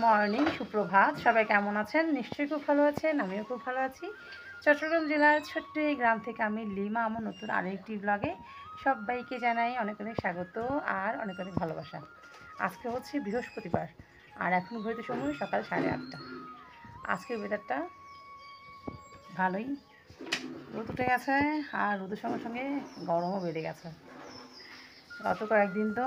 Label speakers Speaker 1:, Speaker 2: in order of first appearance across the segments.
Speaker 1: Morning, সুপ্রভাত। সবাই কেমন আছেন? নিশ্চয়ই খুব ভালো আছেন। আমিও খুব ভালো আছি। চট্টগ্রাম জেলার ছোট্ট এই গ্রাম থেকে আমি লিমা আমার নতুন আরেকটি ব্লগে সবাইকে জানাই অনেক অনেক স্বাগত আর অনেক অনেক ভালোবাসা। আজকে হচ্ছে বৃহস্পতিবার আর এখন ঘড়িতে সময় সকাল 8:30। আজকের ওয়েদারটা ভালোই, রোদ উঠে গেছে আর রোদের সঙ্গে সঙ্গে গরমও বেড়ে গেছে। গত কয়েকদিন তো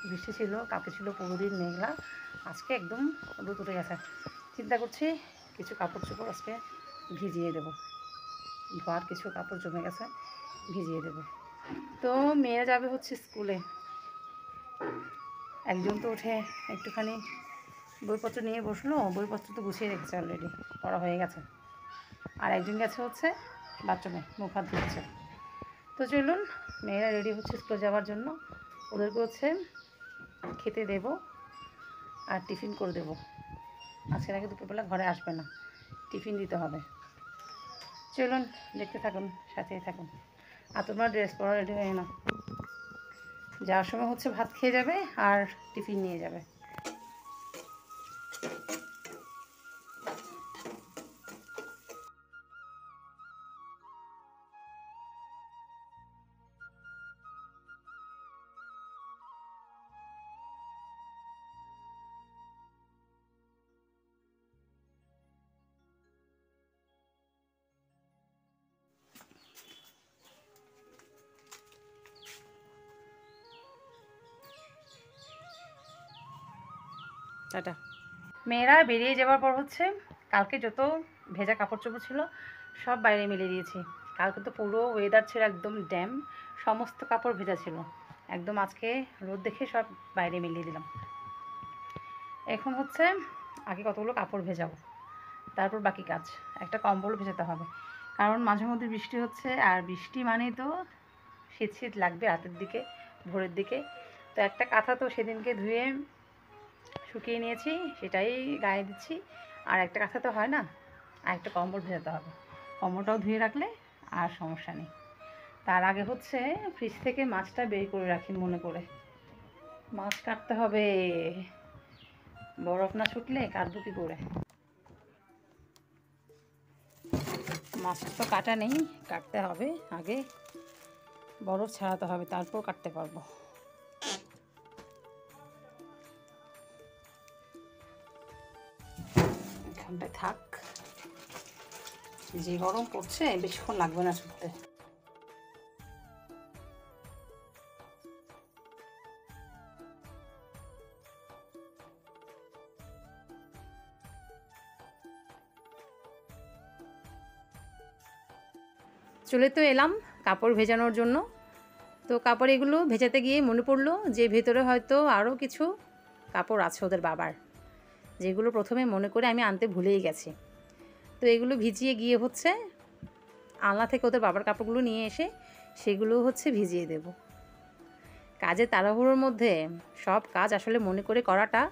Speaker 1: বৃষ্টি ছিল, কালকে ছিল পুরো দিন মেঘলা, আজকে একদম রোদ উঠে গেছে। চিন্তা করছি কিছু কাপড় চোপড় আজকে ভিজিয়ে দেবো, ধোয়ার কিছু কাপড় জমে গেছে, ভিজিয়ে দেবো। তো মেয়েরা যাবে হচ্ছে স্কুলে। একজন তো উঠে একটুখানি বইপত্র নিয়ে বসলো, বইপত্র তো গুছিয়ে রেখেছে, অলরেডি পড়া হয়ে গেছে। আর একজন গেছে হচ্ছে বাথরুমে মুখ হাত ধুচ্ছে। তো চলুন, মেয়েরা রেডি হচ্ছে স্কুলে যাওয়ার জন্য। ওদেরকে হচ্ছে খেতে দেব আর টিফিন করে দেবো। আজকে নাকি দুপুরবেলা ঘরে আসবে না, টিফিন দিতে হবে। চলুন দেখতে থাকুন, সাথেই থাকুন। আর তোমরা ড্রেস পরা রেডি হয়ে না, যাওয়ার সময় হচ্ছে ভাত খেয়ে যাবে আর টিফিন নিয়ে যাবে। টাটা। মেয়েরা বেরিয়ে যাওয়ার পর হচ্ছে কালকে যত ভেজা কাপড় চোপড় ছিল সব বাইরে মেলে দিয়েছি। কালকে তো পুরো ওয়েদার ছিল একদম ড্যাম, সমস্ত কাপড় ভেজা ছিল একদম। আজকে রোদ দেখে সব বাইরে মিলিয়ে দিলাম। এখন হচ্ছে আগে কতগুলো কাপড় ভেজাবো, তারপর বাকি কাজ। একটা কম্বল ভেজাতে হবে, কারণ মাঝে মধ্যে বৃষ্টি হচ্ছে, আর বৃষ্টি মানেই তো শীত শীত লাগবে রাতের দিকে, ভোরের দিকে। তো একটা কাঁথা তো সেদিনকে ধুয়ে শুকিয়ে নিয়েছি, সেটাই গায়ে দিচ্ছি। আর একটা কাঁথা তো হয় না, আর একটা কম্বল ভেজাতে হবে। কম্বলটাও ধুয়ে রাখলে আর সমস্যা নেই। তার আগে হচ্ছে ফ্রিজ থেকে মাছটা বের করে রাখি মনে করে। মাছ কাটতে হবে, বরফ না ছুটলে কাটবো কী করে? মাছটা তো কাটা নেই, কাটতে হবে আগে, বরফ ছাড়াতে হবে, তারপর কাটতে পারবো। এখানটায় থাক, যে গরম পড়ছে বেশিক্ষণ লাগবে না ছুটতে। চলে তো এলাম কাপড় ভেজানোর জন্য। তো কাপড় এগুলো ভেজাতে গিয়ে মনে পড়লো যে ভেতরে হয়তো আরও কিছু কাপড় আছে ওদের বাবার, যেগুলো প্রথমে মনে করে আমি আনতে ভুলেই গেছি। তো এগুলো ভিজিয়ে গিয়ে হচ্ছে আলনা থেকে ওদের বাবার কাপড়গুলো নিয়ে এসে সেগুলো হচ্ছে ভিজিয়ে দেব। কাজের তাড়াহুড়োর মধ্যে সব কাজ আসলে মনে করে করাটা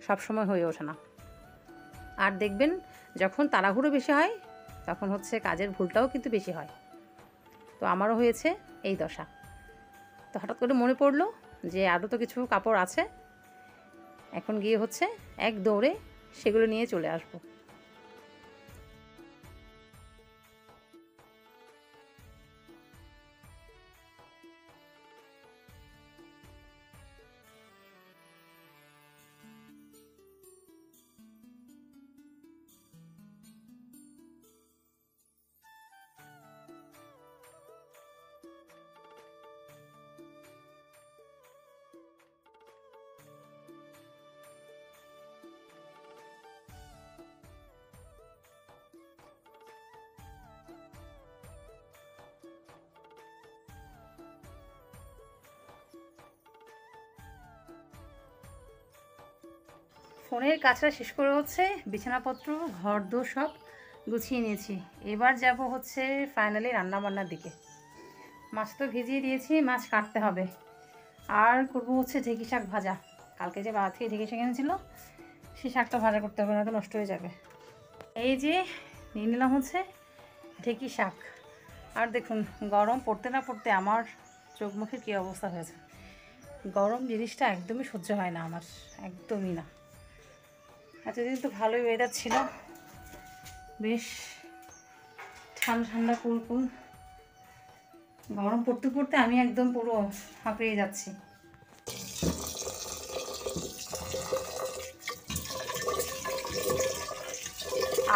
Speaker 1: সবসময় হয়ে ওঠে না। আর দেখবেন যখন তাড়াহুড়ো বেশি হয় তখন হচ্ছে কাজের ভুলটাও কিন্তু বেশি হয়। তো আমারও হয়েছে এই দশা। তো হঠাৎ করে মনে পড়লো যে আরও তো কিছু কাপড় আছে, এখন গিয়ে হচ্ছে এক দৌড়ে সেগুলো নিয়ে চলে আসবো। ফোনের কাজটা শেষ করে হচ্ছে বিছানাপত্র ঘরদোর সব গুছিয়ে নিয়েছি। এবার যাব হচ্ছে ফাইনালি রান্নাবান্নার দিকে। মাছ তো ভিজিয়ে দিয়েছি, মাছ কাটতে হবে। আর করবো হচ্ছে ঢেঁকি শাক ভাজা। কালকে যে বাড়ি থেকে ঢেঁকি শাক এনেছিল সেই শাকটা ভাজা করতে হবে, না তো নষ্ট হয়ে যাবে। এই যে নিয়ে নিলাম হচ্ছে ঢেঁকি শাক। আর দেখুন গরম পড়তে না পড়তে আমার চোখ মুখের কী অবস্থা হয়েছে। গরম জিনিসটা একদমই সহ্য হয় না আমার, একদমই না। এতদিন তো ভালোই ওয়েদার ছিল, বেশ ঠান্ডা ঠান্ডা কুলকুল। গরম পড়তে পড়তে আমি একদম পুরো হাঁপিয়ে যাচ্ছি।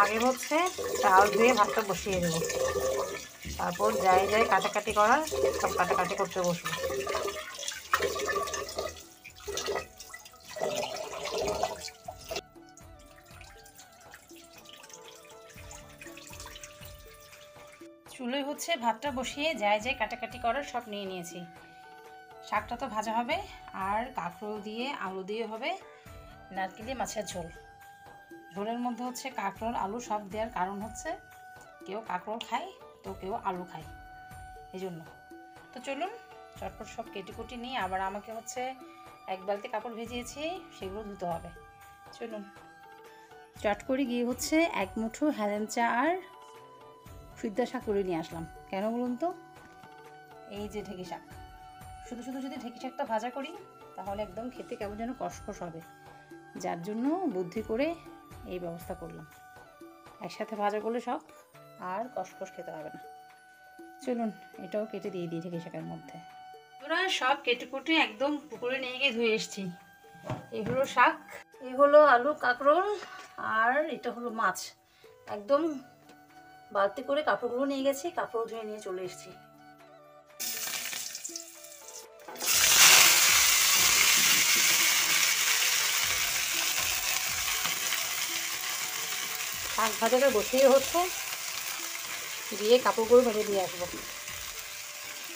Speaker 1: আগে হচ্ছে চাল ধুয়ে ভাতটা বসিয়ে দেবো, তারপর যাই যাই কাটাকাটি করার সব কাটাকাটি করতে বসবো। চুলোয় হচ্ছে ভাতটা বসিয়ে যাই যাই কাটাকাটি করার সব নিয়ে নিয়েছি। শাকটা তো ভাজা হবে, আর কাঁকরোল দিয়ে আলু দিয়ে হবে নারকেল দিয়ে মাছের ঝোল। ঝোলের মধ্যে হচ্ছে কাঁকরোল আলু সব দেওয়ার কারণ হচ্ছে কেউ কাঁকরোল খায় তো কেউ আলু খায়, এই জন্য। তো চলুন চটপট সব কেটে নিয়ে আবার আমাকে হচ্ছে এক বালতি কাপড় ভিজিয়েছি, সেগুলো ধুতে হবে। চলুন চট করে গিয়ে হচ্ছে এক মুঠো হেলেঞ্চা আর ফিদ্দা শাক তুলে নিয়ে আসলাম। কেন বলুন তো? এই যে ঢেঁকি শাক, শুধু শুধু যদি ঢেঁকি শাকটা ভাজা করি তাহলে একদম খেতে কেমন যেন কষকষ হবে, যার জন্য বুদ্ধি করে এই ব্যবস্থা করলাম। একসাথে ভাজা করলে সব আর কষকষ খেতে হবে না। চলুন এটাও কেটে দিয়ে দিই ঢেঁকি শাকের মধ্যে। ওরা সব কেটে একদম পুকুরে নিয়ে গিয়ে ধুয়ে এসেছি। এই হলো শাক, এই হলো আলু কাঁকরোল, আর এটা হলো মাছ। একদম বালতি করে কাপড়গুলো নিয়ে গেছি, কাপড় ধুয়ে নিয়ে চলে এসেছি। শাক ভাজাটা বসিয়ে হচ্ছে দিয়ে কাপড়গুলো ভেজে দিয়ে আসবো,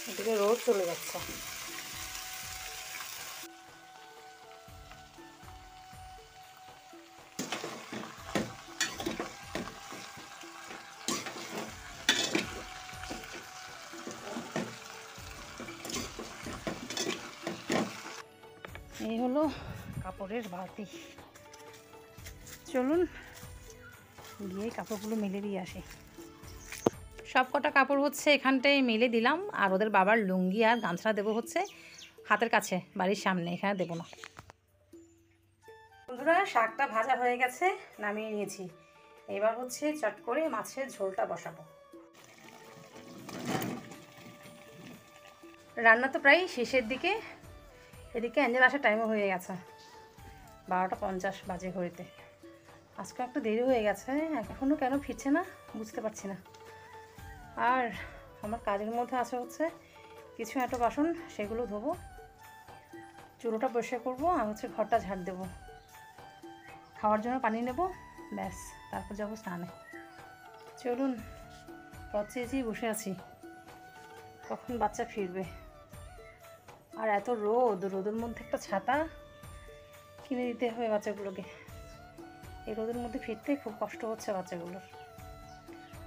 Speaker 1: এদিকে রোদ চলে যাচ্ছে। এই হলো কাপড়ের বালতি। চলুন গিয়ে কাপড়গুলো মেলে দিয়ে আসি। সব কটা কাপড় হচ্ছে এখানটায় মেলে দিলাম, আর ওদের বাবার লুঙ্গি আর গামছা দেবো হচ্ছে হাতের কাছে, বাড়ির সামনে, এখানে দেবো না। বন্ধুরা শাকটা ভাজা হয়ে গেছে, নামিয়ে নিয়েছি। এবার হচ্ছে চট করে মাছের ঝোলটা বসাবো। রান্না তো প্রায় শেষের দিকে, এদিকে অ্যাঞ্জেল আসার টাইমও হয়ে গেছে, 12টা 50 বাজে ঘড়িতে। আজকে একটু দেরি হয়ে গেছে, এখনও কেন ফিরছে না বুঝতে পারছি না। আর আমার কাজের মধ্যে আছে হচ্ছে কিছু একটা বাসন, সেগুলো ধোবো, চুলোটা পরিষ্কার করবো, আর হচ্ছে ঘরটা ঝাড় দেবো, খাওয়ার জন্য পানি নেব, ব্যাস তারপর যাবো স্নানে। চলুন পথ চেয়েছি বসে আছি, কখন বাচ্চা ফিরবে। আর এত রোদ, রোদের মধ্যে একটা ছাতা কিনে দিতে হবে বাচ্চাগুলোকে। এই রোদের মধ্যে ফিরতে খুব কষ্ট হচ্ছে বাচ্চাগুলোর।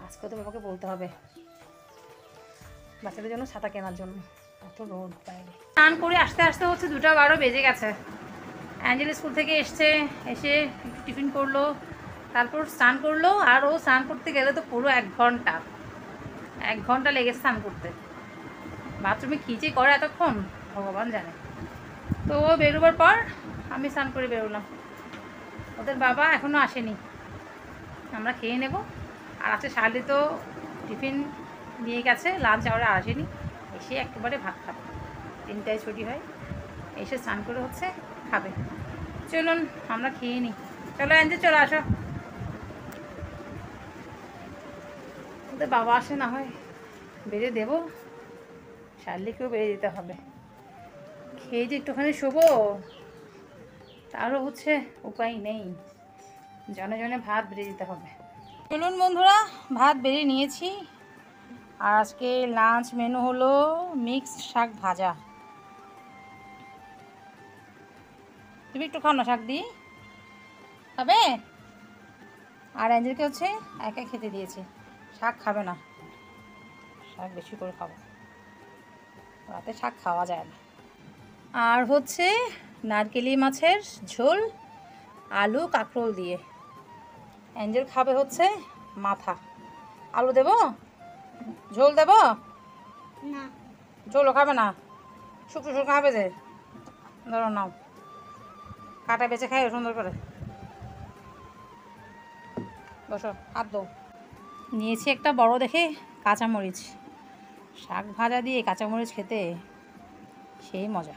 Speaker 1: আজকে তো বাবাকে বলতে হবে বাচ্চাদের জন্য ছাতা কেনার জন্য, এত রোদ বাইরে। স্নান করে আসতে আসতে হচ্ছে 2টা 12 বেজে গেছে। অ্যাঞ্জেল স্কুল থেকে এসে একটু টিফিন করলো, তারপর স্নান করলো, আর ও স্নান করতে গেলে তো পুরো 1 ঘন্টা লেগে স্নান করতে। বাথরুমে খিচে করে এতক্ষণ ভগবান জানে। তো ও বেরোবার পর আমি স্নান করে বেরোলাম। ওদের বাবা এখনও আসেনি, আমরা খেয়ে নেব। আর আজকে শালি তো টিফিন নিয়ে গেছে, লাঞ্চ আওয়ারে আসেনি, এসে একেবারে ভাত খাবে, 3টায় ছুটি হয়, এসে স্নান করে হচ্ছে খাবে। চলুন আমরা খেয়ে নিই। চলো অ্যাঞ্জেল চলে আসো, ওদের বাবা আসে না হয় বেড়ে দেবো, শার্লিকেও বেড়ে দিতে হবে। খেয়ে যে একটুখানি শোবো তারও হচ্ছে উপায় নেই, জনে জনে ভাত বেড়ে দিতে হবে। চলুন বন্ধুরা ভাত বেড়ে নিয়েছি, আর আজকে লাঞ্চ মেনু হলো মিক্সড শাক ভাজা। তুমি একটু খাও না শাক দিয়ে, খাবে? আর অ্যাঞ্জেলকে হচ্ছে একা খেতে দিয়েছি, শাক খাবে না, শাক বেশি করে খাবো, রাতে শাক খাওয়া যায় না। আর হচ্ছে নারকেলি মাছের ঝোল আলু কাঁকরোল দিয়ে। অ্যাঞ্জেল খাবে হচ্ছে মাথা। আলু দেবো, ঝোল দেবো না, ঝোলও খাবে না, শুকনো শুকনো খাবে যে। ধরো নাও, কাটা বেছে খাই সুন্দর করে। বসো, হাত দাও। নিয়েছি একটা বড় দেখে কাঁচামরিচ। শাক ভাজা দিয়ে কাঁচামরিচ খেতে সেই মজা।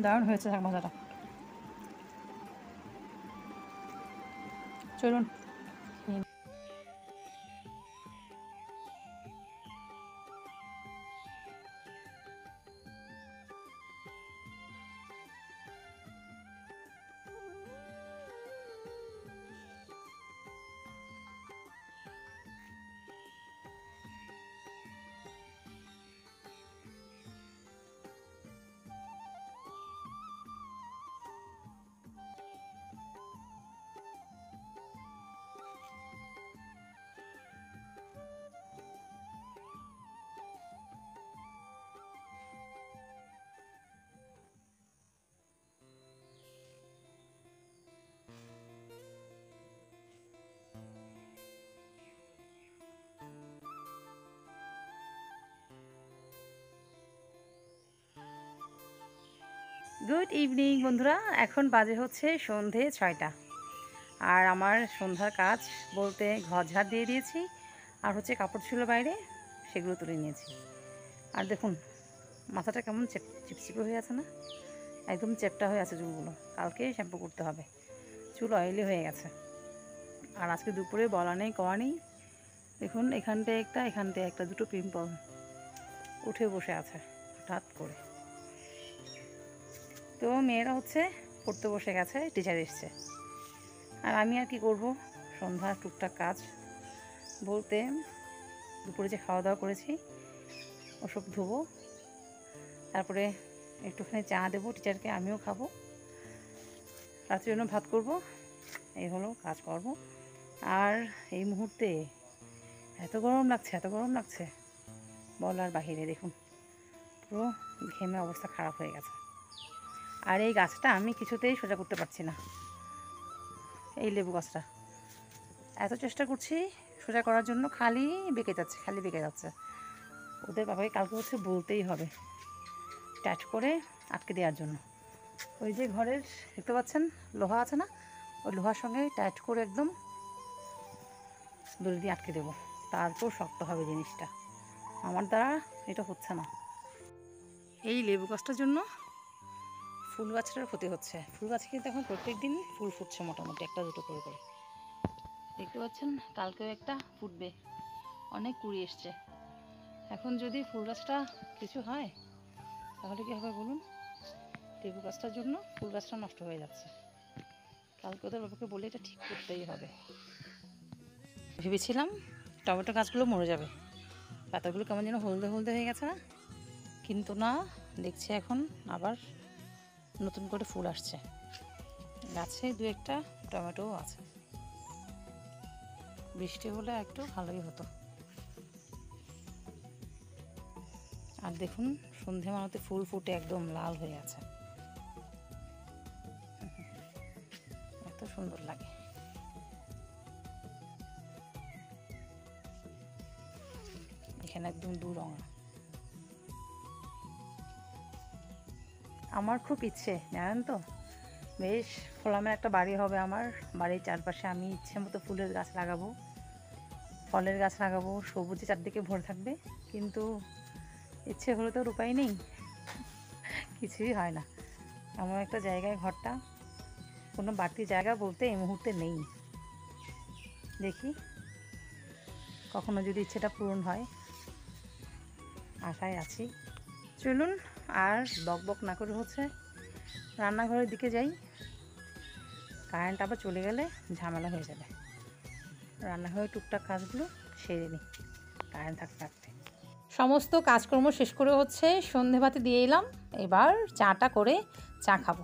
Speaker 1: দারুণ হয়েছে শাক ভাজাটা। চলুন। গুড ইভিনিং বন্ধুরা, এখন বাজে হচ্ছে সন্ধে 6টা। আর আমার সন্ধ্যার কাজ বলতে ঘর ঝাড় দিয়ে দিয়েছি, আর হচ্ছে কাপড় ছিল বাইরে, সেগুলো তুলে নিয়েছি। আর দেখুন মাথাটা কেমন চিপচিপে হয়ে আছে না, একদম চ্যাপটা হয়ে আছে চুলগুলো। কালকে শ্যাম্পু করতে হবে, চুল অয়েলি হয়ে গেছে। আর আজকে দুপুরে বলা নেই কওয়া নেই, দেখুন এখানটায় একটা দুটো পিম্পল উঠে বসে আছে হঠাৎ করে। তো মেয়েরা হচ্ছে পড়তে বসে গেছে, টিচার এসছে। আর আমি আর কি করব, সন্ধ্যার টুকটাক কাজ বলতে দুপুরে যে খাওয়া দাওয়া করেছি ওসব ধোবো, তারপরে একটুখানি চা দেবো টিচারকে, আমিও খাবো, রাত্রির জন্য ভাত করব, এই হলো কাজ করব। আর এই মুহূর্তে এত গরম লাগছে বলার বাহিরে। দেখুন পুরো ঘেমে অবস্থা খারাপ হয়ে গেছে। আর এই গাছটা আমি কিছুতেই সোজা করতে পারছি না, এই লেবু গাছটা এত চেষ্টা করছি সোজা করার জন্য, খালি বেঁকে যাচ্ছে। ওদের বাবাকে কালকে হচ্ছে বলতেই হবে টাইট করে আটকে দেওয়ার জন্য। ওই যে ঘরের দেখতে পাচ্ছেন লোহা আছে না, ওই লোহার সঙ্গে টাইট করে একদম দড়ি দিয়ে আটকে দেবো, তারপর শক্ত হবে জিনিসটা। আমার দ্বারা এটা হচ্ছে না। এই লেবু গাছটার জন্য ফুল গাছটার ক্ষতি হচ্ছে। ফুল গাছে কিন্তু এখন প্রত্যেক দিন ফুল ফুটছে, মোটামুটি একটা দুটো করে দেখতে পাচ্ছেন। কালকেও একটা ফুটবে, অনেক কুড়ি এসছে। এখন যদি ফুল গাছটা কিছু হয় তাহলে কি হবে বলুন? লেবু গাছটার জন্য ফুল গাছটা নষ্ট হয়ে যাচ্ছে। কালকে ওদের বাবাকে বলে এটা ঠিক করতেই হবে। ভেবেছিলাম টমেটো গাছগুলো মরে যাবে, পাতাগুলো কেমন যেন হলদে হয়ে গেছে না, কিন্তু না, দেখছি এখন আবার নতুন করে ফুল আসছে। গাছে দু একটা টমেটোও আছে। বৃষ্টি হলে একটু ভালোই হতো। আর দেখুন সন্ধে মানতে ফুল ফুটে একদম লাল হয়ে আছে, এত সুন্দর লাগে। এখানে একদম দু রঙা। আমার খুব ইচ্ছে জানেন তো, বেশ খোলামের একটা বাড়ি হবে আমার। বাড়ির চারপাশে আমি ইচ্ছে মতো ফুলের গাছ লাগাবো, ফলের গাছ লাগাবো, সবুজে চারদিকে ভরে থাকবে। কিন্তু ইচ্ছে হলে তো উপায় নেই, কিছুই হয় না। এমন একটা জায়গায় ঘরটা, কোনো বাড়তি জায়গা বলতে এই মুহূর্তে নেই। দেখি কখনো যদি ইচ্ছেটা পূরণ হয়, আশায় আছি। চলুন আর বক না করে হচ্ছে রান্নাঘরের দিকে যাই। কারেন্ট আবার চলে গেলে ঝামেলা হয়ে যাবে। রান্নাঘরের টুকটাক কাজগুলো সেরে নিই কারেন্ট থাকতে। সমস্ত কাজকর্ম শেষ করে হচ্ছে সন্ধেবাতি দিয়ে এলাম। এবার চাটা করে চা খাবো।